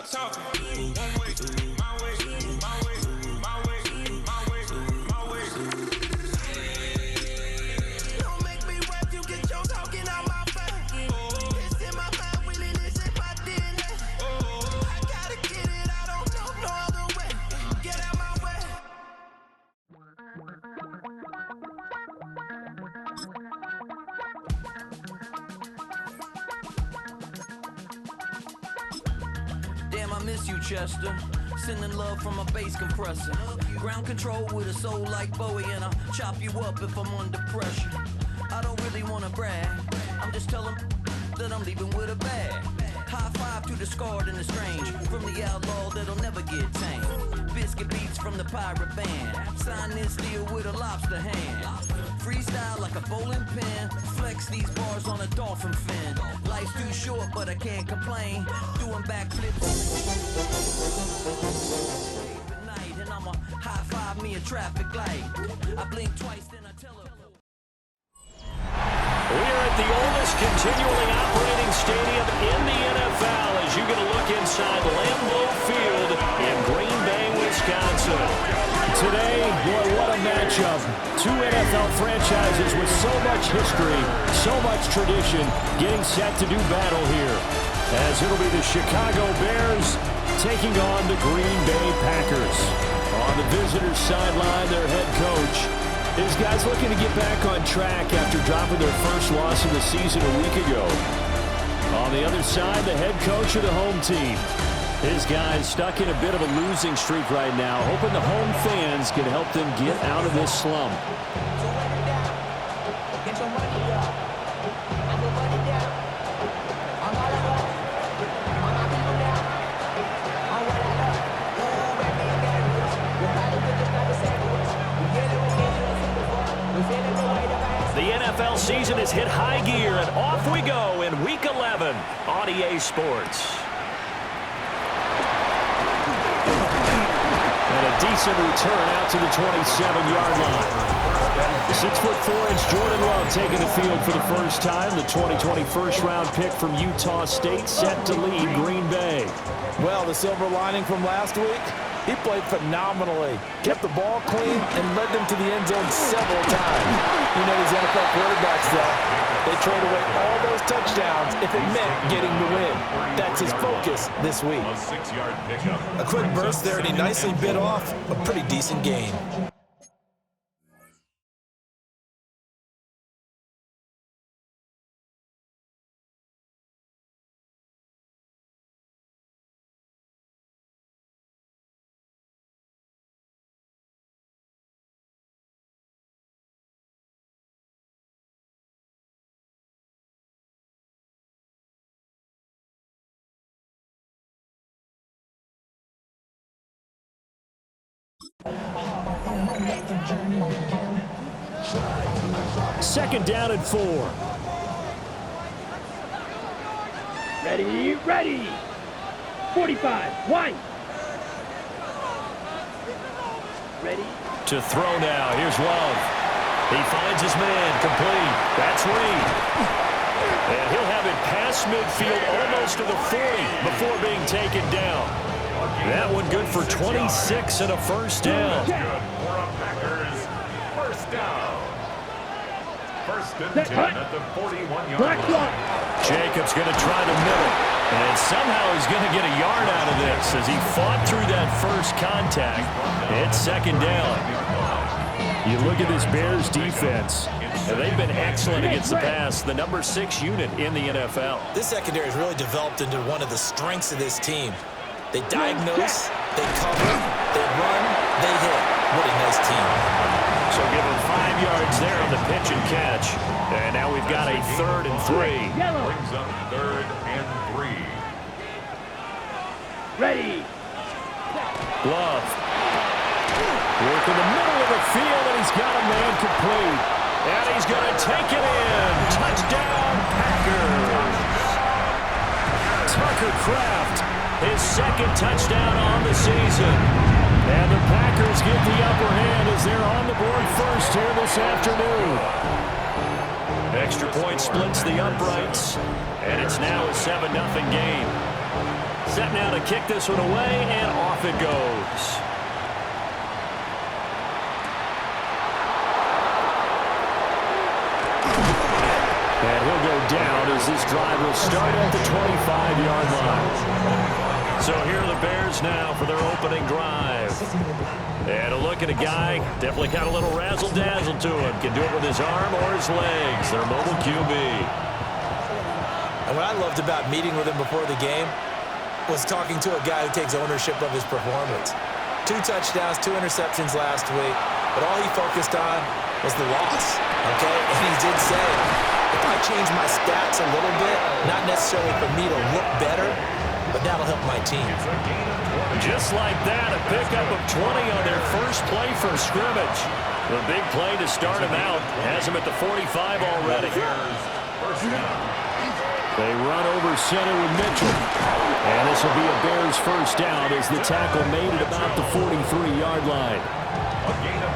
stop talking. One way, my way, my way, my way, my way, my way. Don't make me rap, you get your talking out my face. It's in my mind, really, this in my DNA. I gotta get it, I don't know no other way. Get out my way. Damn, I miss you, Chester. Sending love from a bass compressor. Ground control with a soul like Bowie, and I'll chop you up if I'm under pressure. I don't really wanna brag, I'm just telling that I'm leaving with a bag. High five to the scarred and the strange, from the outlaw that'll never get tamed. Biscuit beats from the pirate band, sign this deal with a lobster hand. Freestyle like a bowling pin, flex these bars on a dolphin fin. Life's too short, but I can't complain. Doing backflips at night, and I'ma high five me a traffic light. I blink twice, then I tell her. We're at the oldest continually operating stadium in the NFL as you get a look inside Lambeau Field in Green Bay, Wisconsin. Today, boy, what a matchup. Two NFL franchises with so much history, so much tradition, getting set to do battle here. As it'll be the Chicago Bears taking on the Green Bay Packers. On the visitors' sideline, their head coach. These guys looking to get back on track after dropping their first loss of the season a week ago. On the other side, the head coach of the home team. His guys stuck in a bit of a losing streak right now, hoping the home fans can help them get out of this slump. The NFL season has hit high gear, and off we go in Week 11 on EA Sports. And a decent return out to the 27-yard line. 6'4" Jordan Love taking the field for the first time. The 2020 first-round pick from Utah State set to lead Green Bay. Well, the silver lining from last week, he played phenomenally. Kept the ball clean and led them to the end zone several times. You know these NFL quarterbacks, though. They trade away all those touchdowns if it meant getting the win. That's his focus this week. A quick burst there, and he nicely bit off a pretty decent gain. Second down and 4. Ready, ready. 45, white. Ready. To throw now. Here's Love. He finds his man. Complete. That's Reed. And he'll have it past midfield almost to the 40 before being taken down. That one good for 26 and a first down. Good for a Packers first down. First and 10 at the 41-yard line. Jacobs going to try the middle. And somehow he's going to get a yard out of this as he fought through that first contact. It's second down. You look at this Bears defense. And they've been excellent against the pass, the number 6 unit in the NFL. This secondary has really developed into one of the strengths of this team. They diagnose, they cover, they run, they hit. What a nice team. So give him 5 yards there on the pitch and catch. And now we've got a 3rd and 3. Brings up 3rd and 3. Ready. Love. Work in the middle of the field, and he's got a man complete. And he's going to take it in. Touchdown, Packers. Tucker Kraft. His 2nd touchdown on the season. And the Packers get the upper hand as they're on the board first here this afternoon. Extra point splits the uprights, and it's now a 7-0 game. set now to kick this one away, and off it goes. And he'll go down as this drive will start at the 25-yard line. So here are the Bears now for their opening drive. And a look at a guy, definitely got a little razzle-dazzle to him. Can do it with his arm or his legs. Their mobile QB. And what I loved about meeting with him before the game was talking to a guy who takes ownership of his performance. 2 touchdowns, 2 interceptions last week, but all he focused on was the loss, okay? And he did say, if I change my stats a little bit, not necessarily for me to look better, but that'll help my team. Just like that, a pickup of 20 on their first play from scrimmage. The big play to start him out has him at the 45 already. They run over center with Mitchell. And this will be a Bears first down as the tackle made at about the 43-yard line.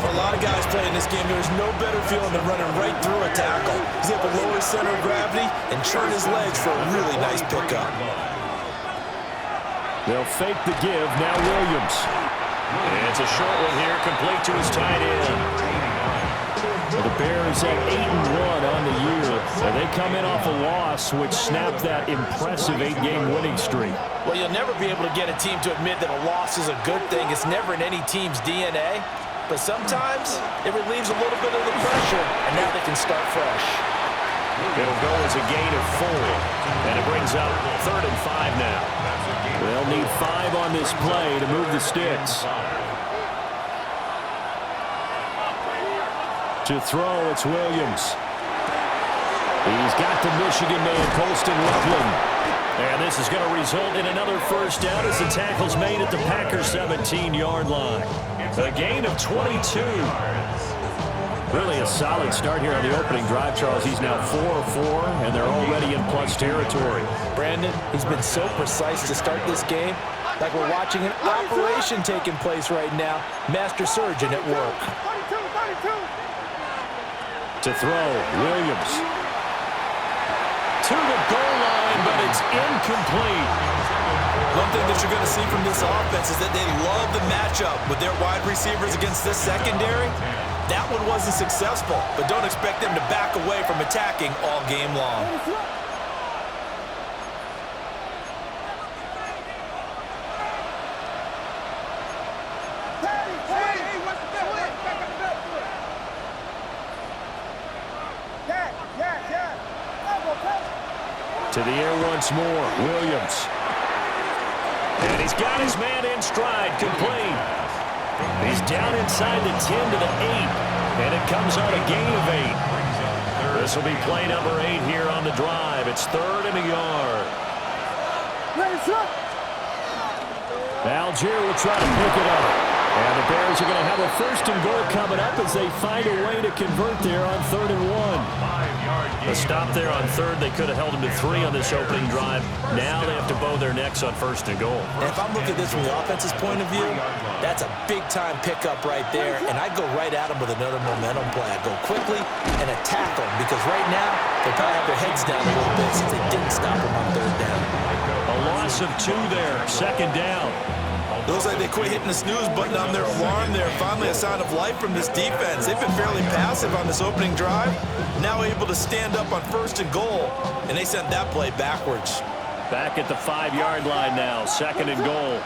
For a lot of guys playing this game, there's no better feeling than running right through a tackle. He's able to lower his center of gravity and turn his legs for a really nice pickup. They'll fake the give. Now Williams. And it's a short one here, complete to his tight end. The Bears at 8-1 on the year. And they come in off a loss, which snapped that impressive 8-game winning streak. Well, you'll never be able to get a team to admit that a loss is a good thing. It's never in any team's DNA. But sometimes it relieves a little bit of the pressure, and now they can start fresh. It'll go as a gain of 4. And it brings up 3rd and 5 now. They'll need 5 on this play to move the sticks. To throw, it's Williams. He's got the Michigan man, Colston Loveland. And this is going to result in another first down as the tackle's made at the Packers 17-yard line. A gain of 22. Really a solid start here on the opening drive, Charles. He's now 4 of 4, and they're already in plus territory. Brandon, he's been so precise to start this game, like we're watching an operation taking place right now. Master surgeon at work. To throw, Williams. To the goal line, but it's incomplete. One thing that you're going to see from this offense is that they love the matchup with their wide receivers against this secondary. That one wasn't successful, but don't expect them to back away from attacking all game long. To the air once more, Williams. And he's got his man in stride, complete. He's down inside the 10 to the 8, and it comes on a gain of 8. This will be play number 8 here on the drive. It's 3rd and a yard. Algier will try to pick it up. And the Bears are going to have a 1st and goal coming up as they find a way to convert there on 3rd and 1. A stop there on 3rd. They could have held him to 3 on this opening drive. Now they have to bow their necks on 1st and goal. And if I'm looking at this from the offense's point of view, that's a big-time pickup right there. And I'd go right at him with another momentum play. I'd go quickly and attack them because right now they probably have their heads down a little bit since they didn't stop him on 3rd down. A loss of 2 there. 2nd down. Looks like they quit hitting the snooze button on their alarm there. Finally a sign of life from this defense. They've been fairly passive on this opening drive. Now able to stand up on 1st and goal, and they sent that play backwards. Back at the 5-yard line now, 2nd and goal.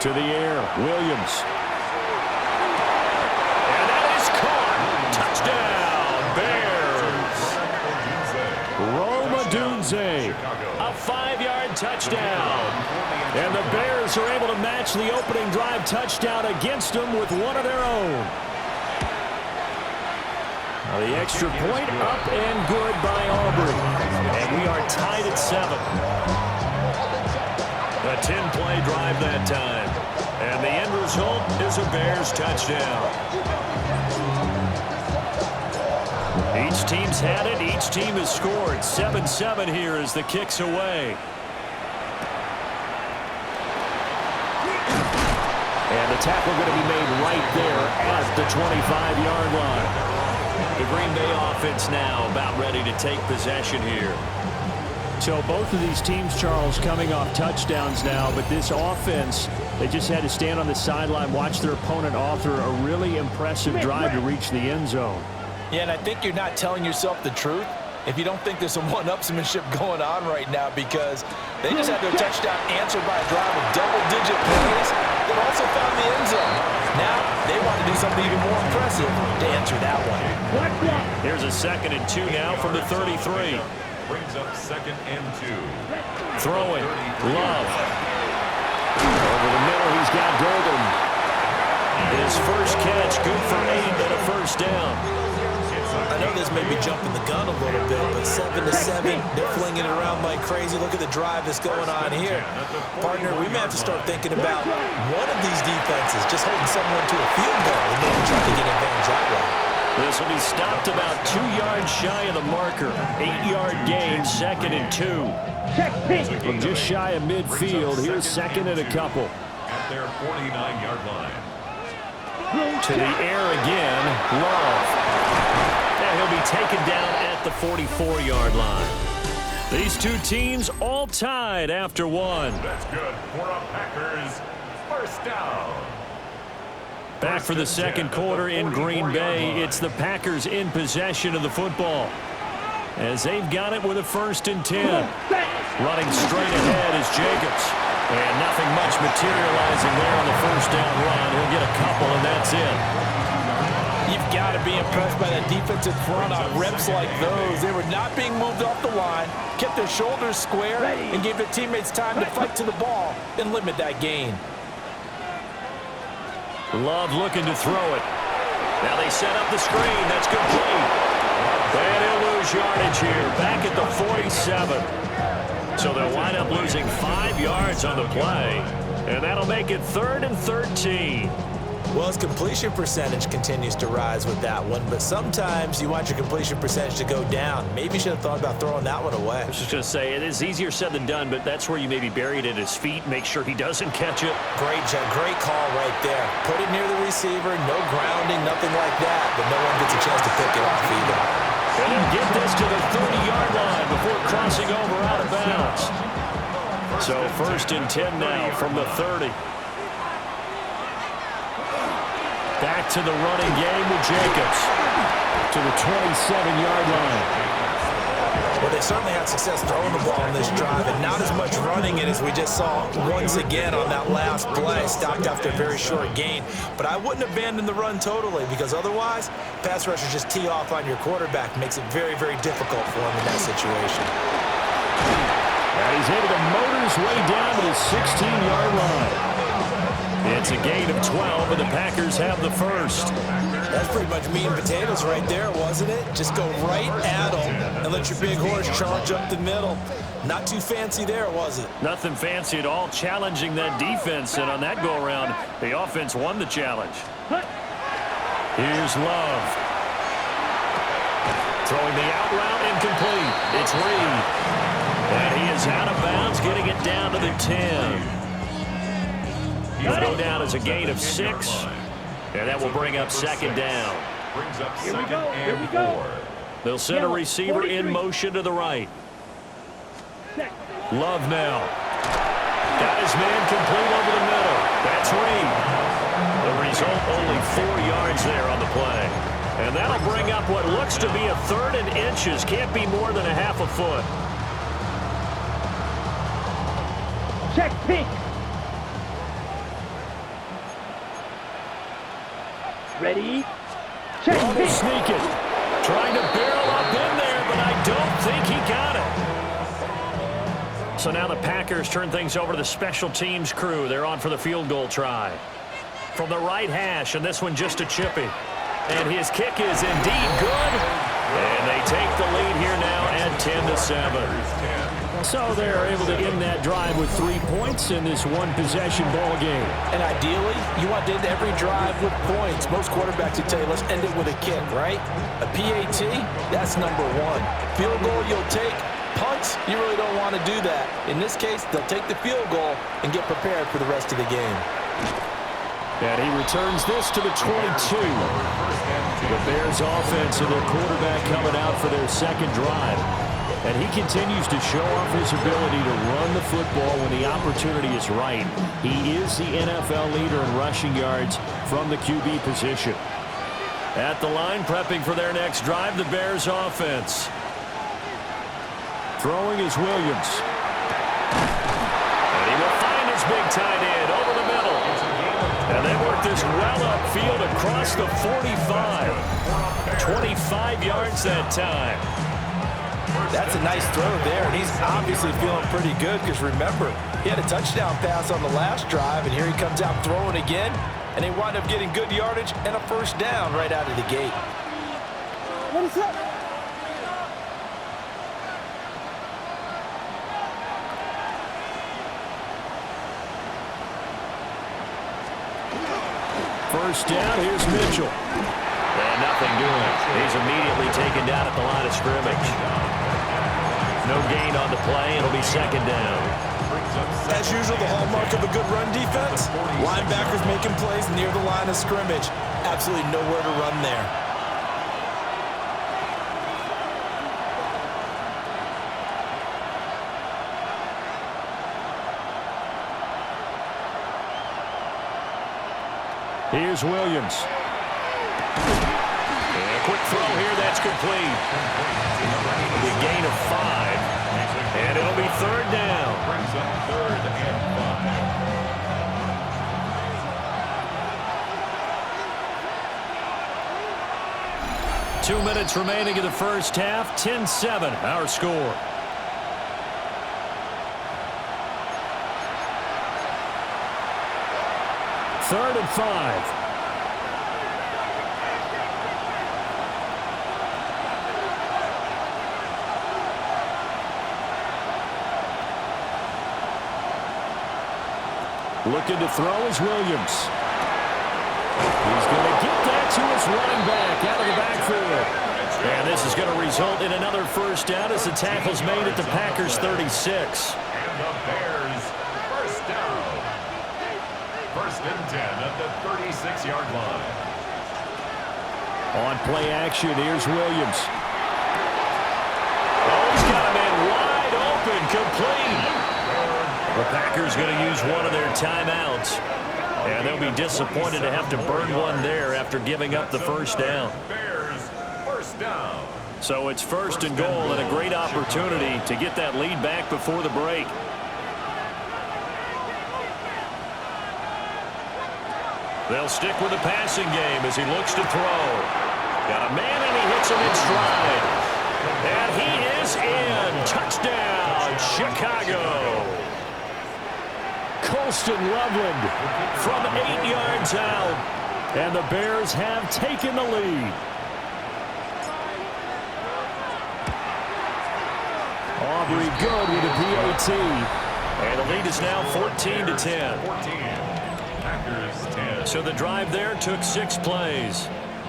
To the air, Williams. And that is caught. Touchdown, Bears. Rome Odunze. A 5-yard touchdown. And the Bears are able to match the opening drive touchdown against them with one of their own. Now the extra point up and good by Aubrey. And we are tied at 7. A 10-play drive that time. And the end result is a Bears touchdown. Each team's had it. Each team has scored. 7-7 here as the kick's away. And the tackle going to be made right there at the 25-yard line. The Green Bay offense now about ready to take possession here. So both of these teams, Charles, coming off touchdowns now, but this offense, they just had to stand on the sideline, watch their opponent author a really impressive drive to reach the end zone. Yeah, and I think you're not telling yourself the truth if you don't think there's some one-upsmanship going on right now, because they just had their touchdown answered by a drive of double-digit plays that also found the end zone. Now they want to do something even more impressive to answer that one. Here's a 2nd and 2 now from the 33. Brings up 2nd and 2. Throwing. Love. Over the middle, he's got Golden. His first catch, good for 8 and a first down. I know this may be jumping the gun a little bit, but 7-7, they're flinging it around like crazy. Look at the drive that's going on here. Partner, we may have to start thinking about one of these defenses just holding someone to a field goal and maybe trying to get advantage that way. This will be stopped about 2 yards shy of the marker. 8-yard gain, 2nd and 2. From just shy of midfield, here's 2nd and a couple. At their 49-yard line. To the air again, Love. And he'll be taken down at the 44-yard line. These two teams all tied after one. That's good for a Packers first down. Back for the second quarter in Green Bay. It's the Packers in possession of the football, as they've got it with a 1st and 10. Running straight ahead is Jacobs. And nothing much materializing there on the first down run. He'll get a couple, and that's it. You've got to be impressed by the defensive front on reps like those. They were not being moved off the line, kept their shoulders square, and gave their teammates time to fight to the ball and limit that gain. Love looking to throw it. Now they set up the screen. That's complete. And he'll lose yardage here. Back at the 47. So they'll wind up losing 5 yards on the play. And that'll make it 3rd and 13. Well, his completion percentage continues to rise with that one, but sometimes you want your completion percentage to go down. Maybe you should have thought about throwing that one away. I was just going to say, it is easier said than done, but that's where you maybe bury it at his feet, make sure he doesn't catch it. Great call right there. Put it near the receiver, no grounding, nothing like that, but no one gets a chance to pick it off either. And they'll get this to the 30-yard line before crossing over out of bounds. So 1st and 10 now from the 30. Back to the running game with Jacobs. To the 27-yard line. Well, they certainly had success throwing the ball on this drive, and not as much running it as we just saw once again on that last play. Stopped after a very short gain. But I wouldn't abandon the run totally, because otherwise, pass rushers just tee off on your quarterback. Makes it very, very difficult for him in that situation. And he's able to motor his way down to the 16-yard line. It's a gain of 12, and the Packers have the first. That's pretty much meat and potatoes right there, wasn't it? Just go right at them and let your big horse charge up the middle. Not too fancy there, was it? Nothing fancy at all, challenging that defense, and on that go-around, the offense won the challenge. Here's Love. Throwing the out route incomplete. It's Reed. And he is out of bounds, getting it down to the 10. He'll go down as a gain of 6, and that will bring up 2nd down. Brings up 2nd and 4. They'll send a receiver in motion to the right. Love now. Got his man complete over the middle. That's Reed. The result, only 4 yards there on the play. And that'll bring up what looks to be a 3rd and inches. Can't be more than a half a foot. Check pink. Ready? Check pink. Sneak it. Trying to barrel up in there, but I don't think he got it. So now the Packers turn things over to the special teams crew. They're on for the field goal try. From the right hash, and this one just a chippy. And his kick is indeed good. And they take the lead here now at 10-7. So they're able to end that drive with 3 points in this one-possession ball game. And ideally, you want to end every drive with points. Most quarterbacks would tell you, let's end it with a kick, right? A PAT, that's number 1. Field goal you'll take. Punts, you really don't want to do that. In this case, they'll take the field goal and get prepared for the rest of the game. And he returns this to the 22. The Bears offense and their quarterback coming out for their second drive. And he continues to show off his ability to run the football when the opportunity is right. He is the NFL leader in rushing yards from the QB position. At the line, prepping for their next drive, the Bears offense. Throwing is Williams. And he will find his big tight end over the middle. And they work this well upfield across the 45. 25 yards that time. That's a nice throw there, and he's obviously feeling pretty good because, remember, he had a touchdown pass on the last drive, and here he comes out throwing again, and they wind up getting good yardage and a first down right out of the gate. What is that? First down, here's Mitchell. And nothing doing. He's immediately taken down at the line of scrimmage. No gain on the play. It'll be second down. As usual, the hallmark of a good run defense, linebackers making plays near the line of scrimmage. Absolutely nowhere to run there. Here's Williams. And a quick throw here, that's complete. The gain of 5. And it'll be third down. Brings up 3rd and 5. 2 minutes remaining in the first half. 10-7, our score. Third and 5. Looking to throw is Williams. He's going to get that to his running back out of the backfield. And this is going to result in another first down as the tackle's made at the Packers 36. And the Bears, first down. 1st and 10 at the 36-yard line. On play action, here's Williams. Oh, he's got a man wide open, complete. The Packers going to use one of their timeouts. And they'll be disappointed to have to burn one there after giving up the first down. Bears, first down. So it's 1st and goal and a great opportunity to get that lead back before the break. They'll stick with the passing game as he looks to throw. Got a man and he hits him in stride. And he is in. Touchdown, Chicago. Colston Loveland from 8 yards out. And the Bears have taken the lead. Aubrey good with a PAT. And the lead is now 14-10. 14. Packers 10. So the drive there took 6 plays.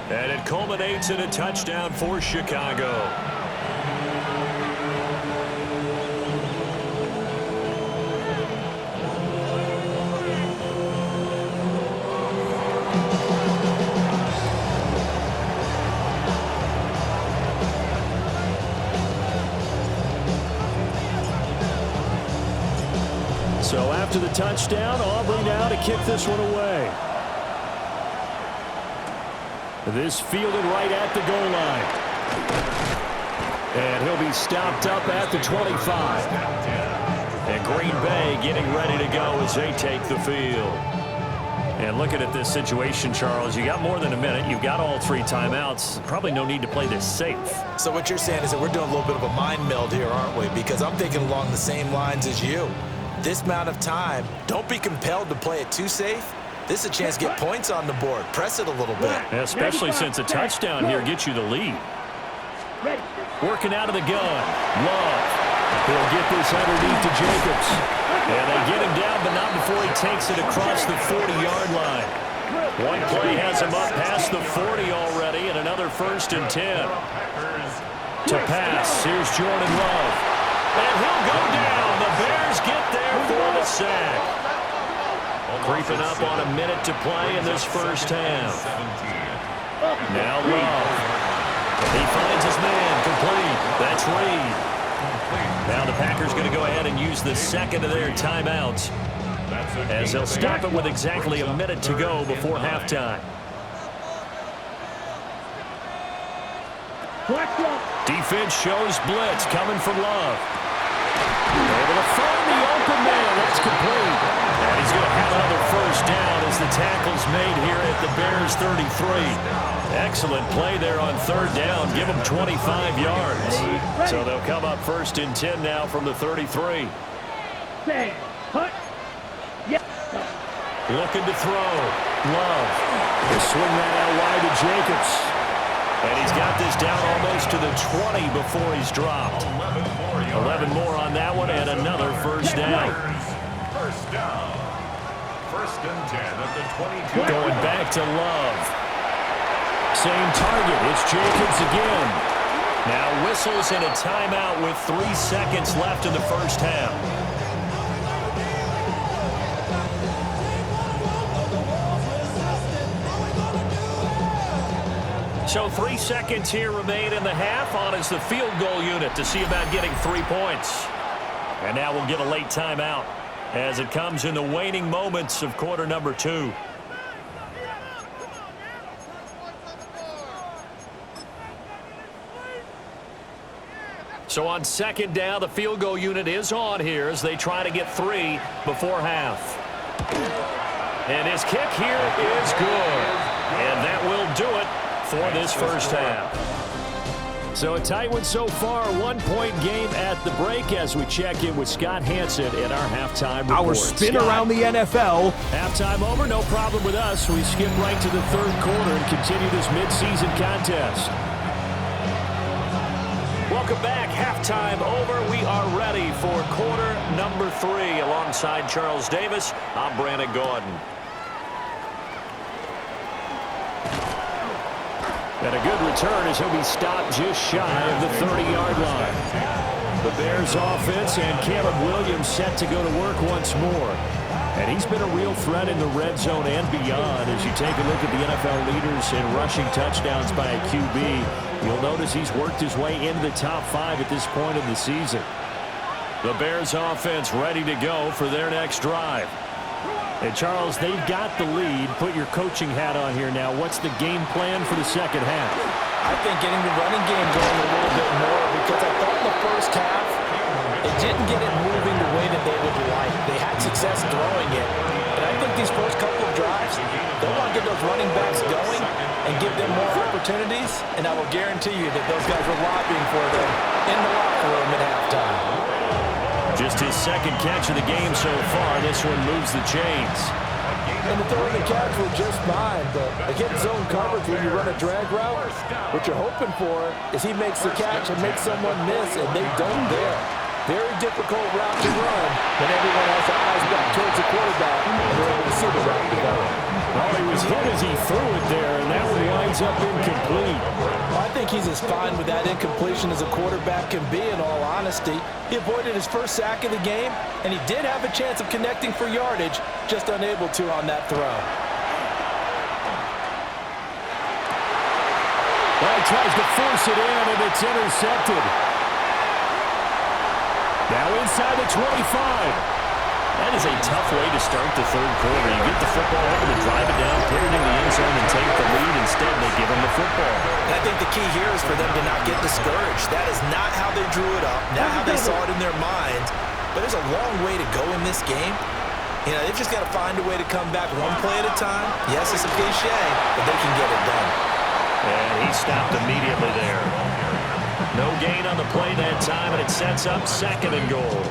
And it culminates in a touchdown for Chicago. So after the touchdown, Aubrey now to kick this one away. This fielded right at the goal line. And he'll be stopped up at the 25. And Green Bay getting ready to go as they take the field. And looking at this situation, Charles, you got more than a minute. You've got all 3 timeouts. Probably no need to play this safe. So what you're saying is that we're doing a little bit of a mind meld here, aren't we? Because I'm thinking along the same lines as you. This amount of time, don't be compelled to play it too safe. This is a chance to get points on the board. Press it a little bit. Especially since a touchdown here gets you the lead. Ready. Working out of the gun. Love. He'll get this underneath to Jacobs. And they get him down, but not before he takes it across the 40-yard line. One play has him up past the 40 already, and another 1st and 10. To pass, here's Jordan Love. And he'll go down. The Bears get there for the sack. Creeping up on a minute to play in this first half. Now Love. He finds his man complete. That's Reed. Now the Packers going to go ahead and use the second of their timeouts as they'll stop it with exactly a minute to go before halftime. Defense shows blitz coming from Love. Able to find the open man. That's complete. And he's going to have another first down as the tackle's made here at the Bears 33. Excellent play there on third down. Give them 25 yards. So they'll come up first and 10 now from the 33. Looking to throw. Love. They swing that out wide to Jacobs. And he's got this down almost to the 20 before he's dropped. 11 more on that one and another first down. First down. First and 10 at the 22. Going back to Love. Same target. It's Jacobs again. Now whistles and a timeout with 3 seconds left in the first half. So 3 seconds here remain in the half. On is the field goal unit to see about getting 3 points. And now we'll get a late timeout as it comes in the waning moments of quarter number 2. So on second down, the field goal unit is on here as they try to get 3 before half. And his kick here is good. And that will do it for this first half. So a tight one so far, 1-point game at the break as we check in with Scott Hanson in our halftime report. Our spin Scott, around the NFL. halftime over, no problem with us. We skip right to the third quarter and continue this midseason contest. Welcome back. Halftime over. We are ready for quarter number 3. Alongside Charles Davis, I'm Brandon Gaudin. And a good return as he'll be stopped just shy of the 30-yard line. The Bears offense and Caleb Williams set to go to work once more. And he's been a real threat in the red zone and beyond. As you take a look at the NFL leaders in rushing touchdowns by a QB, you'll notice he's worked his way into the top 5 at this point in the season. The Bears offense ready to go for their next drive. And, Charles, they've got the lead. Put your coaching hat on here now. What's the game plan for the second half? I think getting the running game going a little bit more because I thought in the first half it didn't get it moving the way that they would like. They had success throwing it. And I think these first couple of drives, they want to get those running backs going and give them more opportunities. And I will guarantee you that those guys were lobbying for them in the locker room at halftime. Just his second catch of the game so far. This one moves the chains. And the throw and the catch were just fine, but against zone coverage when you run a drag route, what you're hoping for is he makes the catch and makes someone miss, and they don't there. Very difficult route to run when everyone has their eyes back towards the quarterback and they're able to see the route develop. Well, he was hit as he threw it there, and that one winds up incomplete. I think he's as fine with that incompletion as a quarterback can be, in all honesty. He avoided his first sack of the game, and he did have a chance of connecting for yardage, just unable to on that throw. Well, he tries to force it in, and it's intercepted. Now inside the 25. That is a tough way to start the third quarter. You get the football over to drive it down, put it in the end zone, and take the lead. Instead, they give him the football. And I think the key here is for them to not get discouraged. That is not how they drew it up, not how they saw it in their minds. But there's a long way to go in this game. You know, they've just got to find a way to come back one play at a time. Yes, it's a cliche, but they can get it done. And he stopped immediately there. No gain on the play that time, and it sets up second and goal.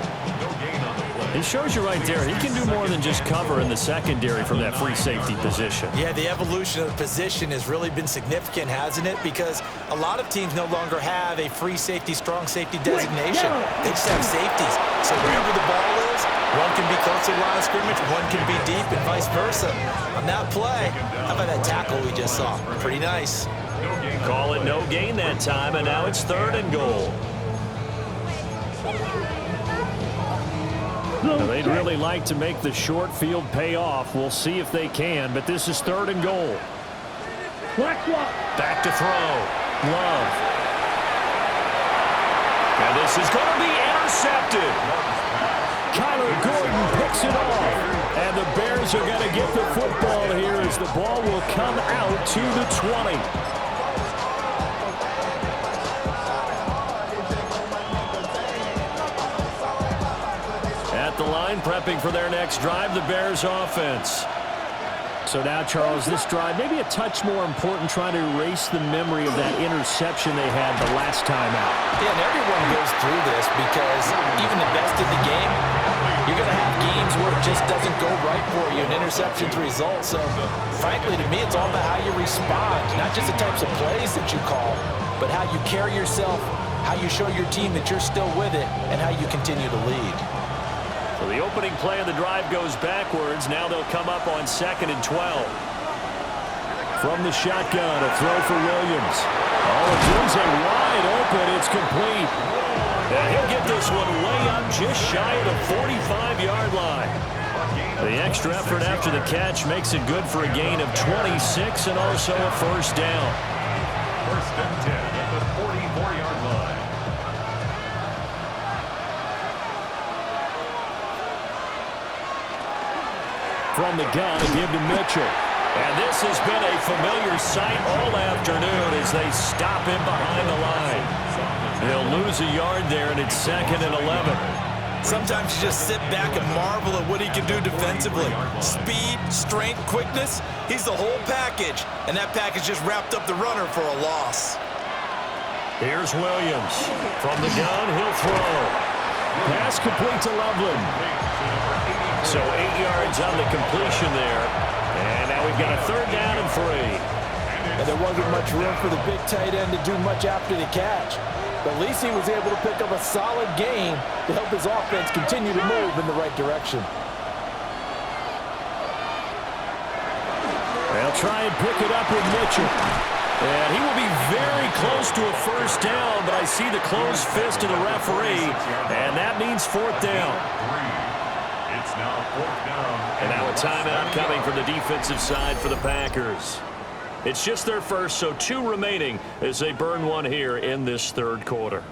He shows you right there, he can do more than just cover in the secondary from that free safety position. Yeah, the evolution of the position has really been significant, hasn't it? Because a lot of teams no longer have a free safety, strong safety designation. They just have safeties. So wherever the ball is, one can be close to the line of scrimmage, one can be deep, and vice versa. On that play, how about that tackle we just saw? Pretty nice. Call it no gain that time, and now it's third and goal. Now, they'd really like to make the short field pay off. We'll see if they can, but this is third and goal. Back to throw. Love. And this is going to be intercepted. Kyler Gordon picks it off. And the Bears are going to get the football here as the ball will come out to the 20. At the line, prepping for their next drive, the Bears offense. So now, Charles, this drive, maybe a touch more important, trying to erase the memory of that interception they had the last time out. Yeah, and everyone goes through this because even the best in the game, you're going to have games where it just doesn't go right for you, and interceptions result. So, frankly, to me, it's all about how you respond, not just the types of plays that you call, but how you carry yourself, how you show your team that you're still with it, and how you continue to lead. So the opening play of the drive goes backwards. Now they'll come up on 2nd and 12. From the shotgun, a throw for Williams. Oh, Odunze wide open. It's complete. And he'll get this one way up just shy of the 45-yard line. The extra effort after the catch makes it good for a gain of 26 and also a first down. 1st and 10 at the 44-yard line. From the gun, a give to Mitchell. And this has been a familiar sight all afternoon as they stop him behind the line. They'll lose a yard there, and it's 2nd and 11. Sometimes you just sit back and marvel at what he can do defensively. Speed, strength, quickness, he's the whole package. And that package just wrapped up the runner for a loss. Here's Williams. From the gun, he'll throw. Pass complete to Loveland. So 8 yards on the completion there. And now we've got a 3rd down and 3. And there wasn't much room for the big tight end to do much after the catch. But at least he was able to pick up a solid gain to help his offense continue to move in the right direction. They'll try and pick it up with Mitchell. And he will be very close to a first down, but I see the closed fist of the referee, and that means 4th down. It's now 4th down. And now a timeout coming from the defensive side for the Packers. It's just their first, so 2 remaining as they burn one here in this 3rd quarter.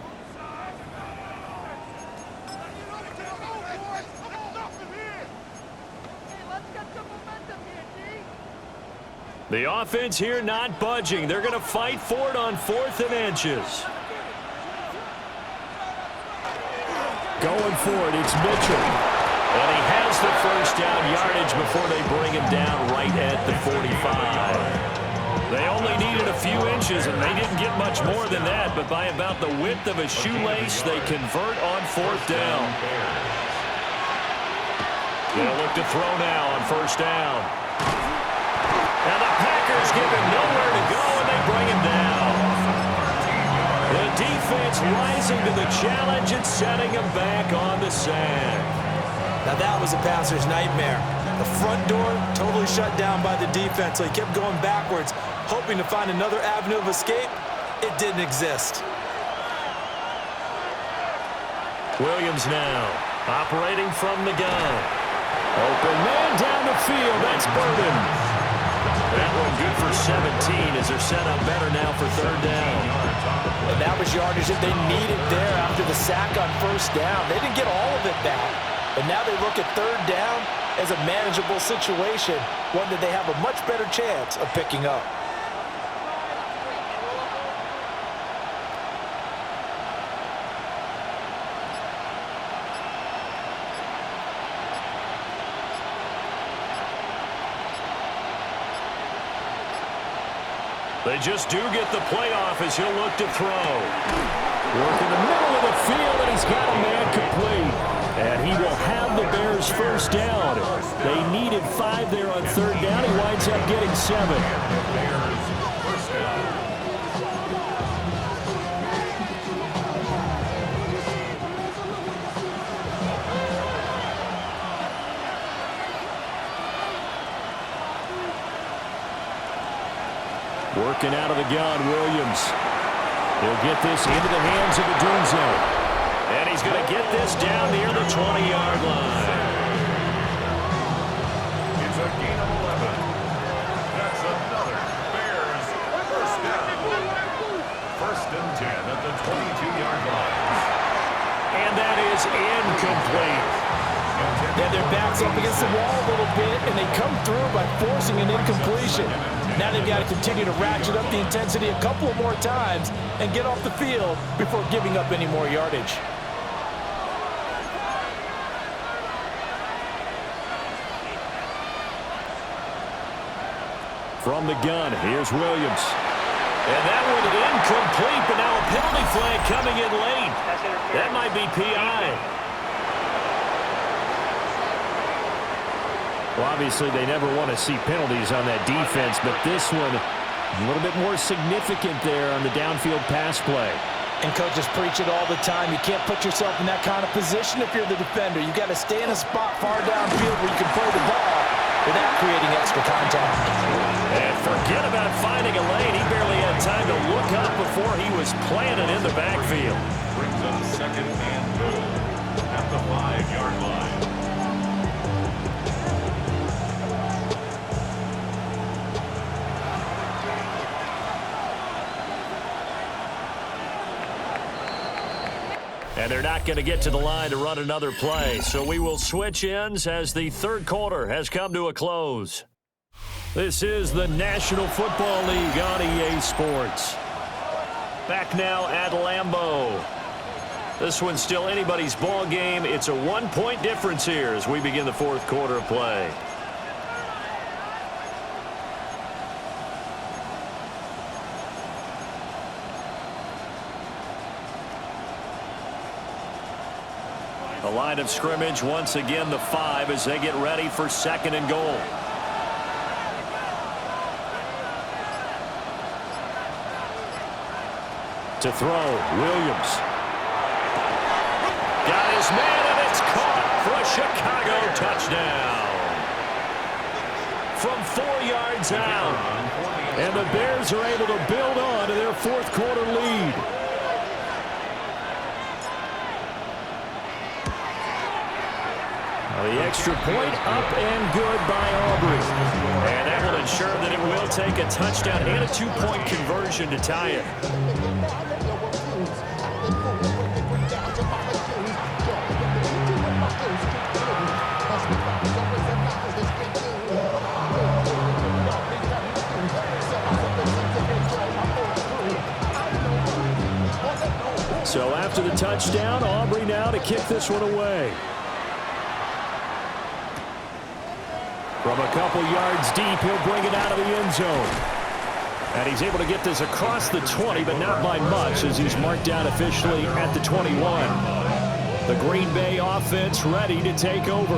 The offense here not budging. They're going to fight for it on 4th and inches. Going for it, it's Mitchell. And he has the first down yardage before they bring him down right at the 45. They only needed a few inches, and they didn't get much more than that, but by about the width of a shoelace, they convert on 4th down. They'll look to throw now on 1st down. Now the Packers give him nowhere to go, and they bring him down. The defense rising to the challenge and setting him back on the sack. Now that was a passer's nightmare. The front door totally shut down by the defense, so he kept going backwards, hoping to find another avenue of escape. It didn't exist. Williams now operating from the gun. Open man down the field. That's Burden. That one good for 17 as they're set up better now for 3rd down. And that was yardage that they needed there after the sack on 1st down. They didn't get all of it back, but now they look at 3rd down as a manageable situation, one that they have a much better chance of picking up. They just do get the playoff as he'll look to throw. Work in the middle of the field, and he's got a man complete. And he will have the Bears' first down. They needed 5 there on 3rd down. He winds up getting 7. Bears first down. Working out of the gun, Williams. He'll get this into the hands of Odunze. And he's going to get this down near the 20-yard line. It's a gain of 11. That's another Bears first down. 1st and 10 at the 22-yard line. And that They had their backs up against the wall a little bit, and they come through by forcing an incompletion. Now they've got to continue to ratchet up the intensity a couple more times and get off the field before giving up any more yardage. From the gun, here's Williams. And that one incomplete, but now a penalty flag coming in late. That might be PI. Well, obviously, they never want to see penalties on that defense, but this one a little bit more significant there on the downfield pass play. And coaches preach it all the time. You can't put yourself in that kind of position if you're the defender. You've got to stay in a spot far downfield where you can play the ball without creating extra contact. And forget about finding a lane. He barely had time to look up before he was planted in the backfield. Brings up second and goal at the 5-yard line. And they're not going to get to the line to run another play. So we will switch ends as the third quarter has come to a close. This is the National Football League on EA Sports. Back now at Lambeau. This one's still anybody's ball game. It's a 1-point difference here as we begin the fourth quarter of play. The line of scrimmage once again the 5 as they get ready for second and goal. To throw, Williams. Got his man, and it's caught for a Chicago touchdown. From 4 yards out. And the Bears are able to build on to their fourth quarter lead. The extra point up and good by Aubrey. And that will ensure that it will take a touchdown and a 2-point conversion to tie it. So after the touchdown, Aubrey now to kick this one away. From a couple yards deep, he'll bring it out of the end zone. And he's able to get this across the 20, but not by much as he's marked down officially at the 21. The Green Bay offense ready to take over.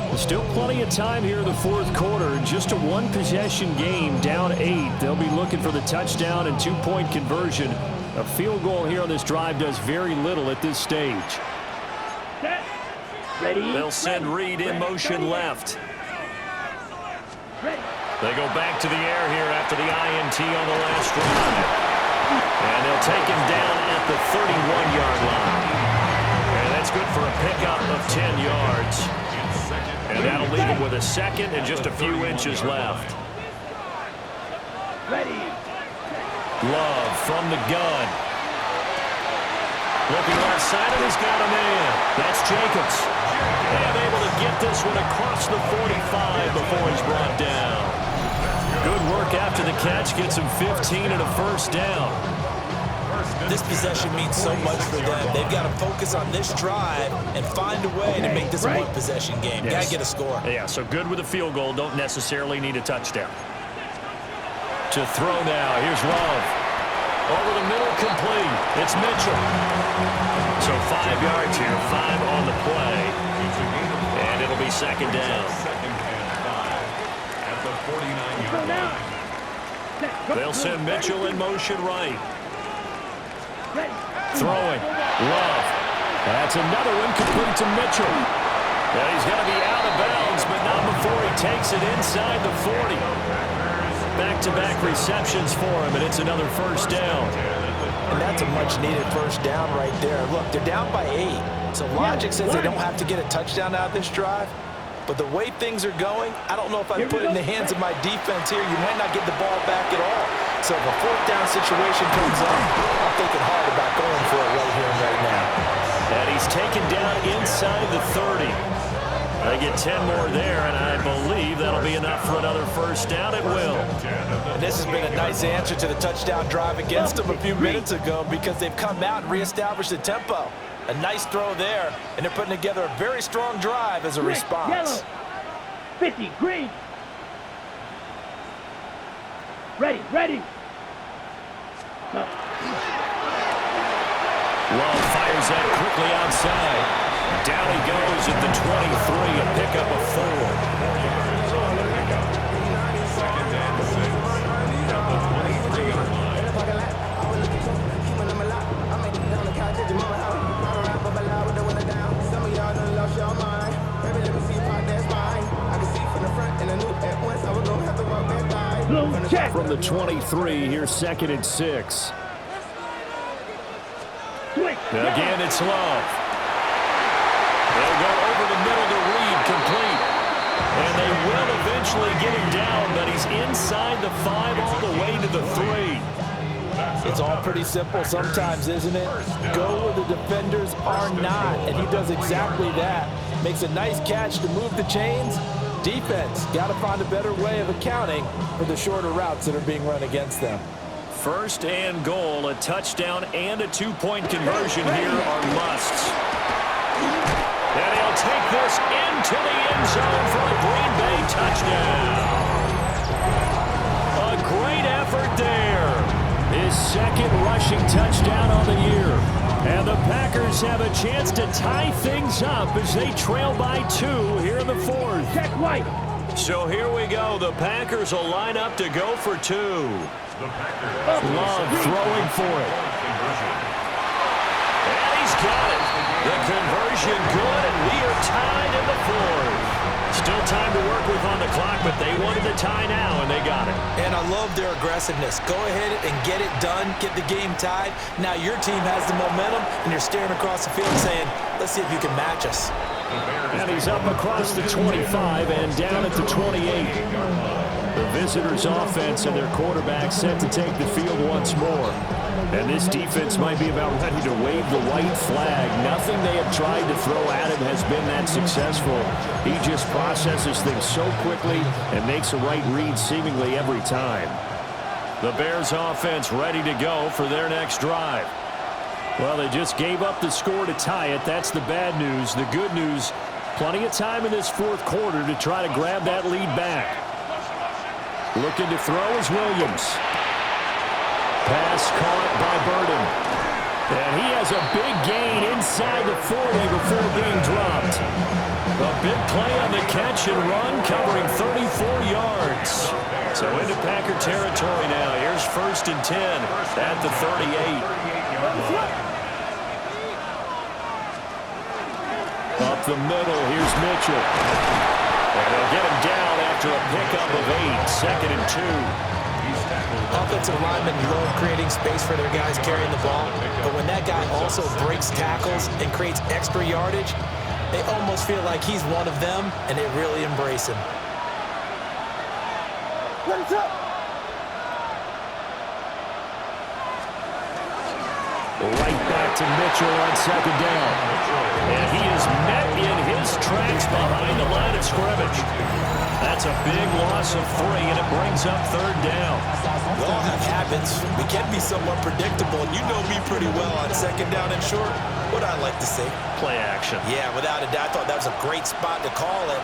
There's still plenty of time here in the fourth quarter. Just a one-possession game, down 8. They'll be looking for the touchdown and 2-point conversion. A field goal here on this drive does very little at this stage. They'll send Reed in motion left. They go back to the air here after the INT on the last drive. And they'll take him down at the 31-yard line. And that's good for a pickup of 10 yards. And that'll leave him with a second and just a few inches left. Love from the gun. Looking left side, and he's got a man. That's Jacobs. And able to get this one across the 45 before he's brought down. Good work after the catch. Gets him 15 and a first down. This possession means so much for them. They've got to focus on this drive and find a way to make this a one-possession game. Got to get a score. Yeah, so good with a field goal. Don't necessarily need a touchdown. To throw now. Here's Love. Over the middle, complete. It's Mitchell. So 5 yards here, 5 on the play. And it'll be second down. Second and 5 at the 49-yard line. They'll send Mitchell in motion right. Throwing. Love. That's another one complete to Mitchell. And he's going to be out of bounds, but not before he takes it inside the 40. Back-to-back receptions for him, and it's another first down. And that's a much-needed first down right there. Look, they're down by 8. So logic says they don't have to get a touchdown out of this drive. But the way things are going, I don't know if I put it in the hands of my defense here. You might not get the ball back at all. So if a fourth down situation comes up, I'm thinking hard about going for it right here and right now. And he's taken down inside the 30. They get 10 more there, and I believe that'll be enough for another first down. It will. And this has been a nice answer to the touchdown drive against them a few minutes ago because they've come out and reestablished the tempo. A nice throw there, and they're putting together a very strong drive as a response. Yellow. 50, green. Ready, ready. Love fires that quickly outside. Down he goes at the 23, a pickup of 4. Second and 6 at the 23-yard line. Check. From the 23, here's 2nd and 6. Switch. Again, it's Love. They'll go over the middle to Reed, complete. And they will eventually get him down, but he's inside the 5 all the way to the 3. It's all pretty simple sometimes, isn't it? Go where the defenders are not, and he does exactly that. Makes a nice catch to move the chains. Defense, got to find a better way of accounting for the shorter routes that are being run against them. First and goal, a touchdown and a 2-point conversion here are musts. And he'll take this into the end zone for a Green Bay touchdown. A great effort there. His 2nd rushing touchdown on the year. And the Packers have a chance to tie things up as they trail by 2 here in the 4th. Check white. So here we go. The Packers will line up to go for 2. The Packers. Love throwing for it. And he's got it. The conversion good, and we are tied in the 4th. Still time to work with on the clock, but they wanted to tie now, and they got it. And I love their aggressiveness. Go ahead and get it done, get the game tied. Now your team has the momentum, and you're staring across the field saying, let's see if you can match us. And he's up across the 25 and down at the 28. The visitors' offense and their quarterback set to take the field once more. And this defense might be about ready to wave the white flag. Nothing they have tried to throw at him has been that successful. He just processes things so quickly and makes a right read seemingly every time. The Bears offense ready to go for their next drive. Well, they just gave up the score to tie it. That's the bad news. The good news, plenty of time in this 4th quarter to try to grab that lead back. Looking to throw is Williams. Pass caught by Burden. And he has a big gain inside the 40 before being dropped. A big play on the catch and run, covering 34 yards. So into Packer territory now. Here's 1st and 10 at the 38. Up the middle, here's Mitchell. And they'll get him down after a pickup of 8, 2nd and 2. Offensive linemen love creating space for their guys carrying the ball, but when that guy also breaks tackles and creates extra yardage, they almost feel like he's one of them, and they really embrace him. Let's up. Right back to Mitchell on 2nd down. And he is met in his tracks behind the line of scrimmage. That's a big loss of 3, and it brings up 3rd down. We all have habits. We can be somewhat predictable, and you know me pretty well on 2nd down and short. What I like to say? Play action. Yeah, without a doubt, I thought that was a great spot to call it.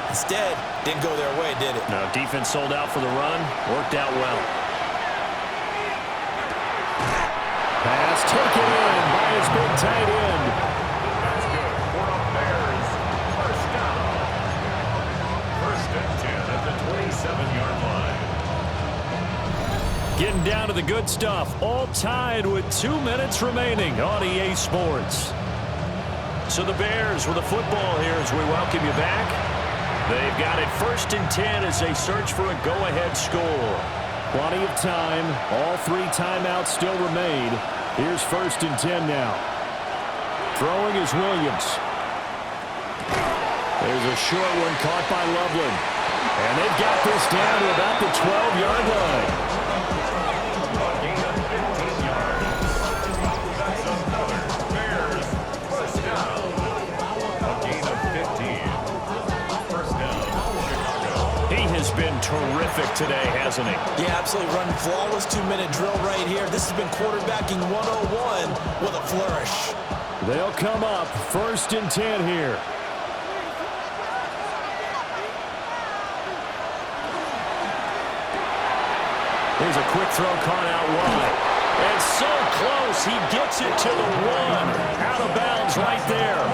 Instead, didn't go their way, did it? No, defense sold out for the run. Worked out well. Pass taken in by his big tight end. That's good for the Bears. First down. 1st and 10 at the 27-yard line. Getting down to the good stuff. All tied with 2 minutes remaining on EA Sports. So the Bears with the football here as we welcome you back. They've got it 1st and 10 as they search for a go-ahead score. Plenty of time. All 3 timeouts still remain. Here's 1st and 10 now. Throwing is Williams. There's a short one caught by Loveland. And they've got this down to about the 12-yard line. A gain of 15 yards. That's another Bears first down. A gain of 15. been terrific today, hasn't he? Yeah, absolutely. Running flawless 2-minute drill right here. This has been quarterbacking 101 with a flourish. They'll come up 1st and 10 here. Here's a quick throw caught out wide. And so close, he gets it to the 1. Out of bounds right there.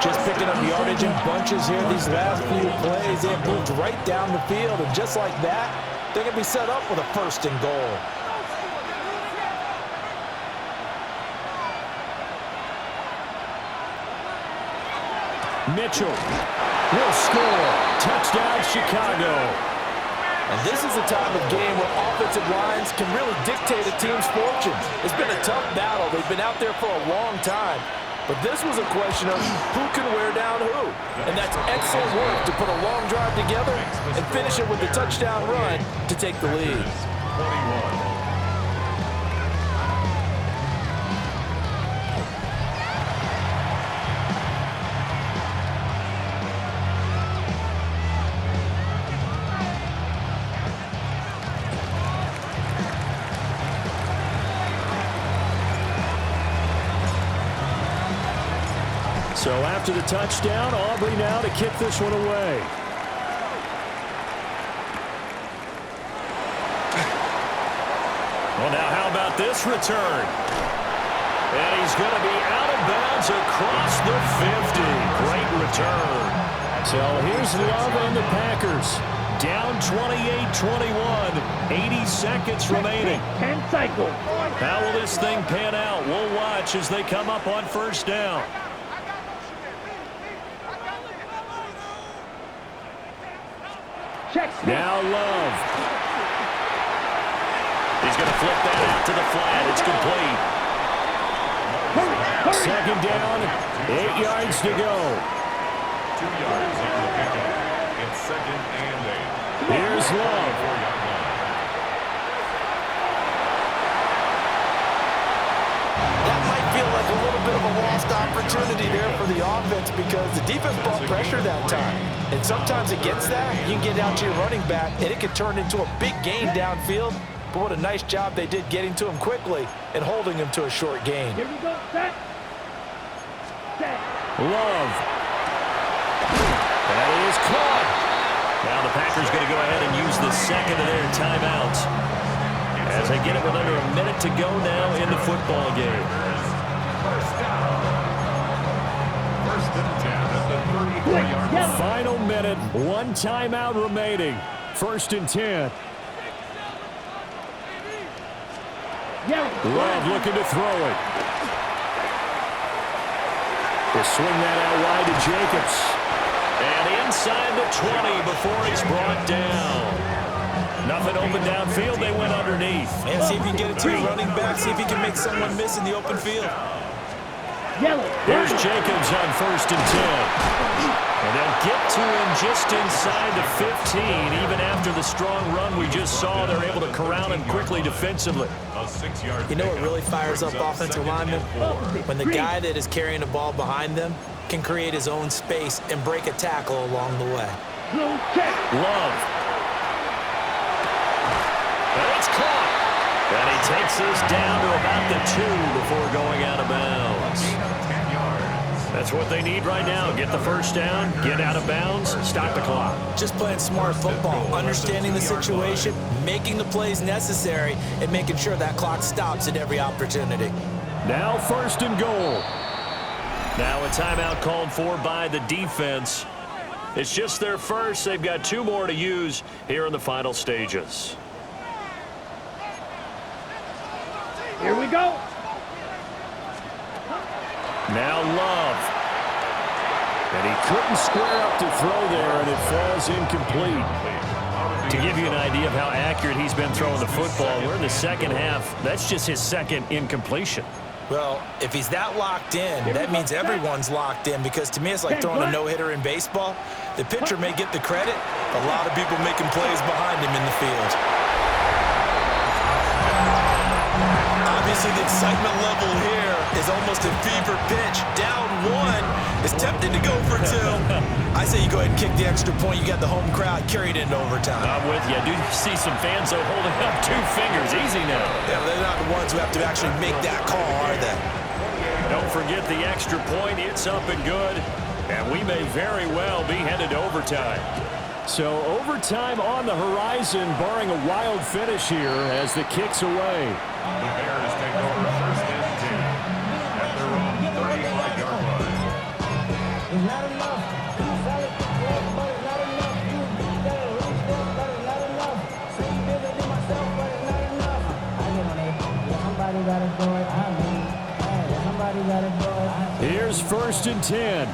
Just picking up yardage in bunches here these last few plays. They have moved right down the field, and just like that, they're going to be set up with a 1st and goal. Mitchell will score. Touchdown, Chicago. And this is a time of game where offensive lines can really dictate a team's fortunes. It's been a tough battle. They've been out there for a long time. But this was a question of who can wear down who. And that's excellent work to put a long drive together and finish it with a touchdown run to take the lead. 21. So after the touchdown, Aubrey now to kick this one away. Well, now how about this return? And he's going to be out of bounds across the 50. Great return. So here's Love and the Packers. Down 28-21, 80 seconds remaining. 10 cycles. How will this thing pan out? We'll watch as they come up on 1st down. Check. Now Love. He's going to flip that out to the flat. It's complete. Second down, 8 yards to go. 2 yards on the pickup. It's 2nd and 8. Here's Love. 4-yard line. That might feel like a little bit of a lost opportunity there for the offense because the defense brought pressure that time. And sometimes against that, you can get out to your running back, and it can turn into a big gain downfield. But what a nice job they did getting to him quickly and holding him to a short gain. Here we go. Set. Set. Love. That is caught. Now the Packers going to go ahead and use the second of their timeouts as they get it with under a minute to go now in the football game. 1st down. 1st and 10 at the 34-yard line. Final minute, 1 timeout remaining. 1st and 10. Love looking to throw it. They swing that out wide to Jacobs. And inside the 20 before he's brought down. Nothing open downfield. They went underneath. And see if you can get it to your running back. See if you can make someone miss in the open field. Here's Jacobs on 1st and 10. And they'll get to him just inside the 15. Even after the strong run we just saw, they're able to corral him quickly defensively. A 6-yard You know what pickup. really fires up offensive linemen? When the guy that is carrying the ball behind them can create his own space and break a tackle along the way. Love. And it's caught. And he takes this down to about the 2 before going out of bounds. 10 yards. That's what they need right now. Get the 1st down, get out of bounds, stop the clock. Just playing smart football, understanding the situation, making the plays necessary, and making sure that clock stops at every opportunity. Now 1st and goal. Now a timeout called for by the defense. It's just their first. They've got 2 more to use here in the final stages. Here we go. Now Love. And he couldn't square up to throw there, and it falls incomplete. To give you an idea of how accurate he's been throwing the football, we're in the second half. That's just his 2nd incompletion. Well, if he's that locked in, that means everyone's locked in because to me it's like throwing a no-hitter in baseball. The pitcher may get the credit, a lot of people making plays behind him in the field. Obviously, the excitement level here is almost a fever pitch. Down 1 is tempted to go for 2. I say you go ahead and kick the extra point, you got the home crowd carried into overtime. I'm with you. I do see some fans, though, holding up 2 fingers. Easy now. Yeah, they're not the ones who have to actually make that call, are they? Don't forget the extra point. It's up and good. And we may very well be headed to overtime. So overtime on the horizon, barring a wild finish here as the kick's away. The Bears take over first and 10 at their own 35-yard line. It's not enough. You solid football, but it's not enough. You gotta reach them, but it's not enough. Say bigger than myself, but it's not enough. I get on it. Yeah, somebody gotta do it. I mean, yeah, somebody gotta do it. Here's first and 10.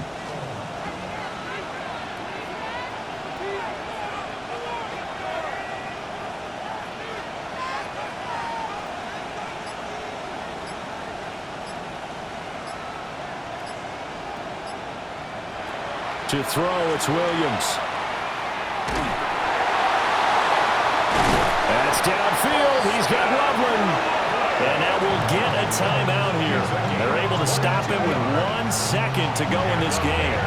To throw, it's Williams. That's downfield. He's got Loveland. And now we'll get a timeout here. They're able to stop it with 1 second to go in this game.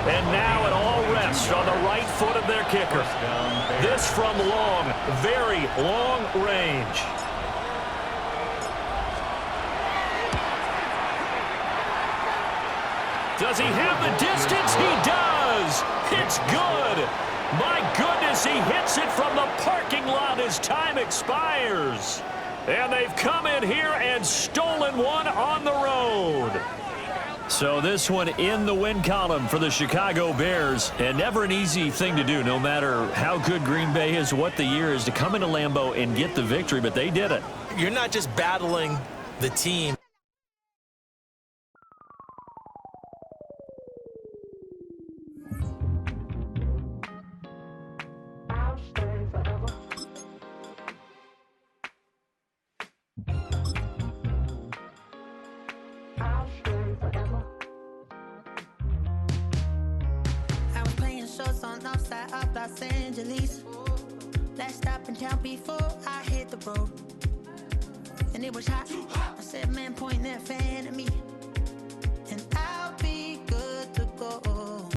And now it all rests on the right foot of their kicker. This from long, very long range. Does he have the distance? He does. It's good. My goodness, he hits it from the parking lot as time expires. And they've come in here and stolen one on the road. So this one in the win column for the Chicago Bears. And never an easy thing to do, no matter how good Green Bay is, what the year is, to come into Lambeau and get the victory. But they did it. You're not just battling the team. On outside of Los Angeles. Last stop in town before I hit the road. And it was hot. I said, man, point that fan at me.